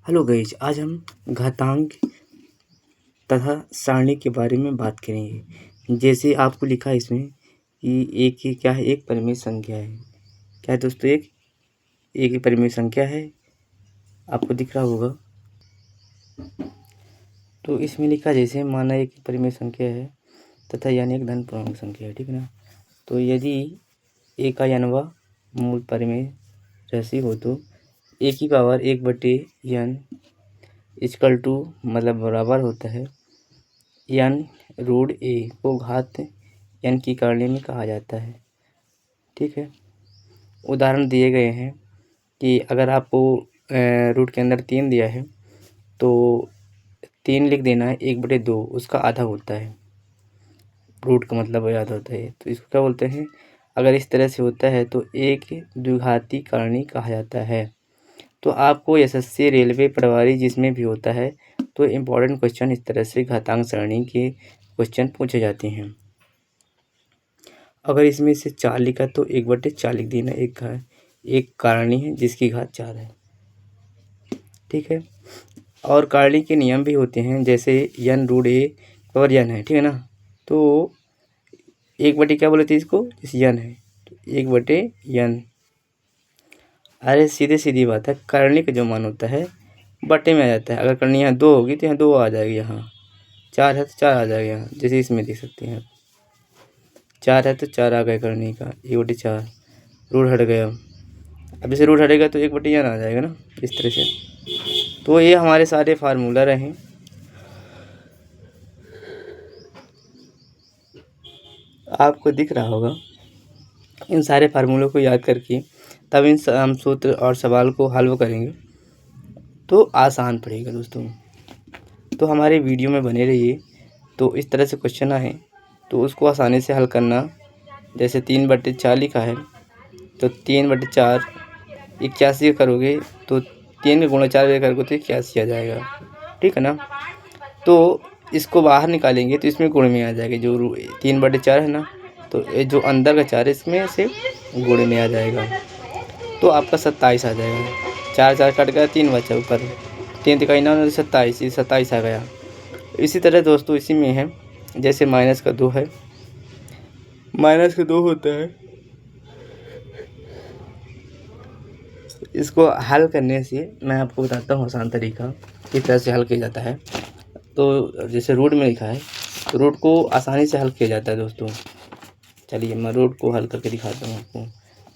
Hello guys, आज हम घातांक तथा सारणी के बारे में बात करेंगे। जैसे आपको लिखा है इसमें कि एक ही क्या है, एक परिमेय संख्या है। क्या है दोस्तों? एक ही परिमेय संख्या है, आपको दिख रहा होगा। तो इसमें लिखा जैसे माना एक परिमेय संख्या है तथा यानी एक धन पूर्णांक संख्या है, ठीक है ना। तो यदि एक का यानवा मूल परिमेय राशि हो तो एक की पावर 1/n इक्वल टू मतलब बराबर होता है n√a को घात n की करणी में कहा जाता है। ठीक है, उदाहरण दिए गए हैं कि अगर आपको रूट के अंदर 3 दिया है तो 3 लिख देना है, 1/2 उसका आधा होता है। रूट का मतलब आधा होता है, तो इसको क्या बोलते हैं? अगर इस तरह से होता है तो एक द्विघाती करणी कहा जाता है। तो आपको एसएससी, रेलवे, पटवारी जिसमें भी होता है तो इम्पोर्टेंट क्वेश्चन इस तरह से घातांक सरणी के क्वेश्चन पूछे जाते हैं। अगर इसमें से 4 लिखा तो 1/4 लिख देना। एक कारणी है जिसकी घात 4 है। ठीक है, और कारणी के नियम भी होते हैं, जैसे n√a और n है, ठीक है ना। तो 1/, क्या बोले थे इसको? जैसे n है तो 1/n। अरे सीधे सीधी बात है, करणी का जो मान होता है बटे में आ जाता है। अगर करणी यहाँ 2 होगी तो यहाँ 2 आ जाएगी, यहाँ 4 है तो 4 आ जाएगा यहाँ, जैसे इसमें देख सकते हैं। 4 है तो 4 आ गया करणी का 1/4, रूट हट गया। अब जैसे रूट हटेगा तो 1/n आ जाएगा ना, इस तरह से। तो ये हमारे सारे फार्मूला रहे। आपको दिख रहा होगा, इन सारे फार्मूलों को याद करके तब इन हम सूत्र और सवाल को हल करेंगे तो आसान पड़ेगा दोस्तों। तो हमारे वीडियो में बने रहिए। तो इस तरह से क्वेश्चन आए तो उसको आसानी से हल करना। जैसे 3/4 लिखा है तो 3/4 81 करोगे तो 3 का गुणा 4 करोगे तो 81 आ जाएगा, ठीक है ना। तो इसको बाहर निकालेंगे तो इसमें गुण में आ जाएगा। जो 3/4 है ना, तो ये जो अंदर का 4 इसमें से गुण में आ जाएगा तो आपका 27 आ जाएगा। 4 कट गया, 3 बचा ऊपर, 3 तिकाई 9, 27 आ गया। इसी तरह दोस्तों इसी में है, जैसे -2 है, -2 होता है। इसको हल करने से मैं आपको बताता हूँ आसान तरीका किस तरह से हल किया जाता है। तो जैसे रूट में लिखा है तो रूट को आसानी से हल किया जाता है दोस्तों। चलिए मैं रूट को हल करके दिखाता हूँ आपको।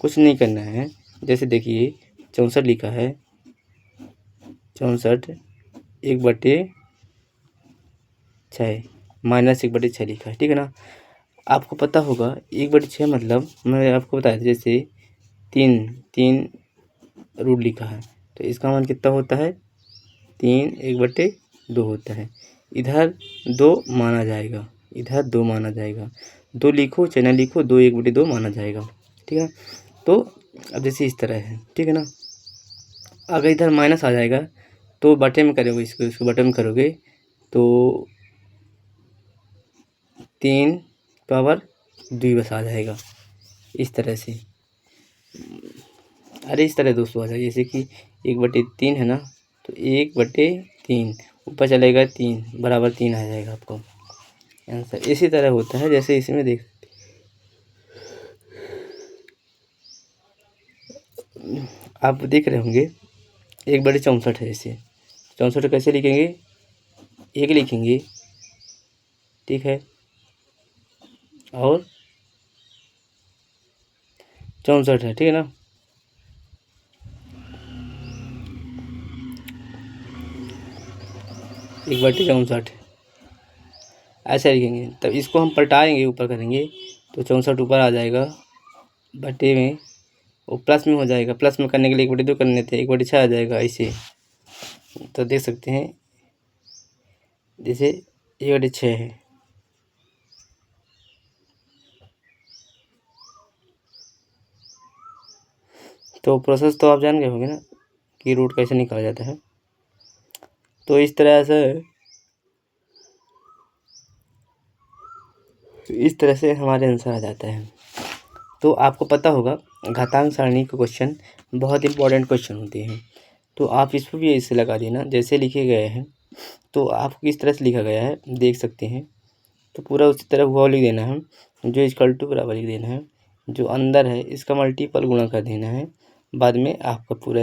कुछ नहीं करना है, जैसे देखिए 64 लिखा है, 64 1/6 -1/6 लिखा है, ठीक है ना। आपको पता होगा 1/6 मतलब मैं आपको बताया था, जैसे 3 रूट लिखा है तो इसका मान कितना होता है? 3 1/2 होता है। इधर 2 माना जाएगा, इधर 2 माना जाएगा। 2 लिखो चाहे ना लिखो, 2 1/2 माना जाएगा, ठीक है। तो अब जैसे इस तरह है, ठीक है ना। अगर इधर माइनस आ जाएगा तो बटे में करोगे, इसको बटे में करोगे तो 3 बस आ जाएगा इस तरह से। अरे इस तरह दोस्तों आ जाएगा, जैसे कि 1/3 है ना, तो 1/3 ऊपर चलेगा 3 बराबर 3 आ जाएगा आपको आंसर। इसी तरह होता है, जैसे इसमें देख आप देख रहे होंगे 1/64 है। जैसे 64 कैसे लिखेंगे? 1 लिखेंगे, ठीक है, और 64 है, ठीक है ना। एक 1/64 ऐसे लिखेंगे, तब इसको हम पलटाएंगे, ऊपर करेंगे तो 64 ऊपर आ जाएगा बटे में, वो प्लस में हो जाएगा। प्लस में करने के लिए 1/2 करने थे, 1/6 आ जाएगा ऐसे। तो देख सकते हैं जैसे 1/6 है। तो प्रोसेस तो आप जान गए होंगे ना कि रूट कैसे निकाला जाता है। तो इस तरह से हमारे आंसर आ जाता है। तो आपको पता होगा घातांक सारणी के क्वेश्चन बहुत इंपॉर्टेंट क्वेश्चन होते हैं। तो आप इस पर भी ऐसे लगा देना जैसे लिखे गए हैं। तो आपको किस तरह से लिखा गया है देख सकते हैं। तो पूरा उसी तरह हुआ लिख देना है, जो इक्वल टू बराबर लिख देना है, जो अंदर है इसका मल्टीपल गुणा कर देना है। बाद में आपका पूरा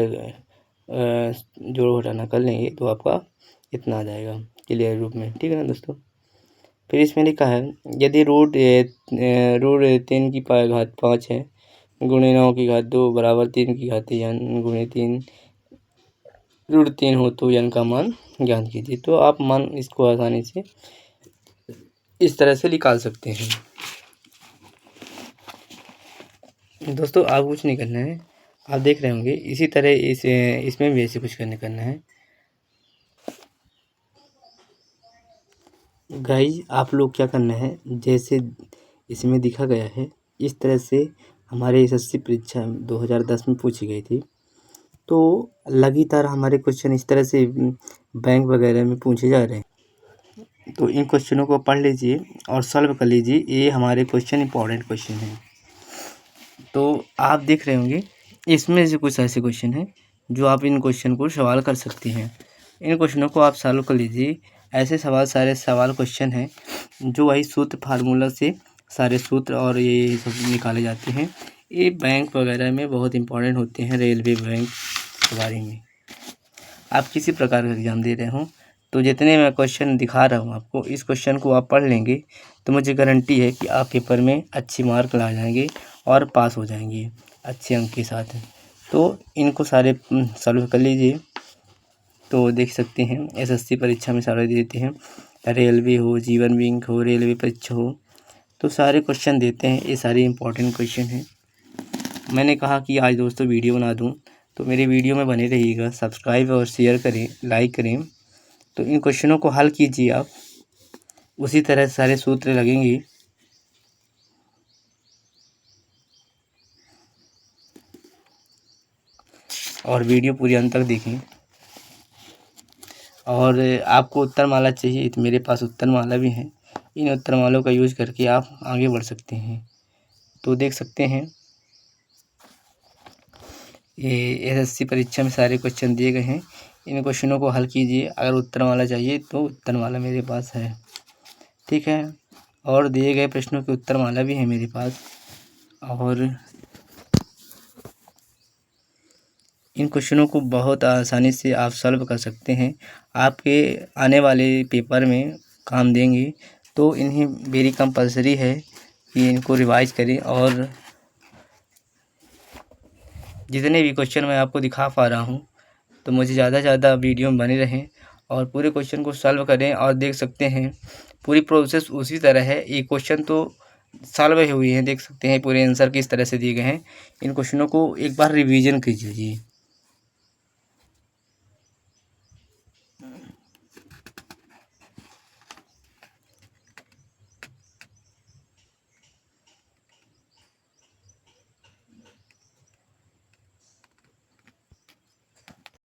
जोड़ घटाना कर लेंगे तो आपका इतना आ जाएगा क्लियर रूप में। ठीक है ना दोस्तों। फिर इसमें लिखा है यदि रूट 3 की घात 5 है गुणे 9 की घात 2 बराबर 3 की घात n गुणे 3 √3 हो तो n का मान ज्ञात कीजिए। तो आप मान इसको आसानी से इस तरह से निकाल सकते हैं। दोस्तों आप कुछ नहीं करना है, आप देख रहे होंगे इसी तरह इसमें भी ऐसे कुछ करना है। गाइस आप लोग क्या करना है, जैसे इसमें दिखा गया है इस तरह से हमारे एसएससी परीक्षा 2010 में पूछी गई थी। तो लगातार हमारे क्वेश्चन इस तरह से बैंक वगैरह में पूछे जा रहे हैं। तो इन क्वेश्चनों को पढ़ लीजिए और सॉल्व कर लीजिए, ये हमारे क्वेश्चन इंपॉर्टेंट क्वेश्चन हैं। तो आप देख रहे होंगे इसमें से कुछ ऐसे क्वेश्चन हैं जो आप इन क्वेश्चन को सवाल कर सकते हैं। इन क्वेश्चनों को आप सॉल्व कर लीजिए। ऐसे सारे सवाल क्वेश्चन हैं जो वही सूत्र फार्मूला से सारे सूत्र और ये सब निकाले जाते हैं। ये बैंक वगैरह में बहुत इंपॉर्टेंट होते हैं, रेलवे बैंक के बारे में। आप किसी प्रकार का एग्ज़ाम दे रहे हों तो जितने मैं क्वेश्चन दिखा रहा हूँ आपको, इस क्वेश्चन को आप पढ़ लेंगे तो मुझे गारंटी है कि आप पेपर में अच्छी मार्क ला जाएंगे और पास हो जाएंगे अच्छे अंक के साथ। तो इनको सारे सॉल्व कर लीजिए। तो देख सकते हैं एसएससी परीक्षा में सारे देते हैं, रेलवे हो, जीवन बैंक हो, रेलवे परीक्षा हो, तो सारे क्वेश्चन देते हैं। ये सारे इंपॉर्टेंट क्वेश्चन हैं। मैंने कहा कि आज दोस्तों वीडियो बना दूं, तो मेरे वीडियो में बने रहिएगा, सब्सक्राइब और शेयर करें, लाइक करें। तो इन क्वेश्चनों को हल कीजिए आप, उसी तरह सारे सूत्र लगेंगे। और वीडियो पूरी अंत तक देखें। और आपको उत्तर माला चाहिए तो मेरे पास उत्तर माला भी है, इन उत्तर मालों का यूज़ करके आप आगे बढ़ सकते हैं। तो देख सकते हैं ये एसएससी परीक्षा में सारे क्वेश्चन दिए गए हैं। इन क्वेश्चनों को हल कीजिए। अगर उत्तर माला चाहिए तो उत्तर माला मेरे पास है, ठीक है। और दिए गए प्रश्नों की उत्तर माला भी है मेरे पास। और इन क्वेश्चनों को बहुत आसानी से आप सॉल्व कर सकते हैं, आपके आने वाले पेपर में काम देंगे। तो इन्हें वेरी कंपलसरी है कि इनको रिवाइज करें। और जितने भी क्वेश्चन मैं आपको दिखा पा रहा हूँ तो मुझे ज़्यादा से ज़्यादा वीडियो में बने रहें और पूरे क्वेश्चन को सॉल्व करें। और देख सकते हैं पूरी प्रोसेस उसी तरह है, ये क्वेश्चन तो सॉल्व हुए हैं, देख सकते हैं पूरे आंसर किस तरह से दिए गए हैं। इन क्वेश्चनों को एक बार रिवीजन कीजिए।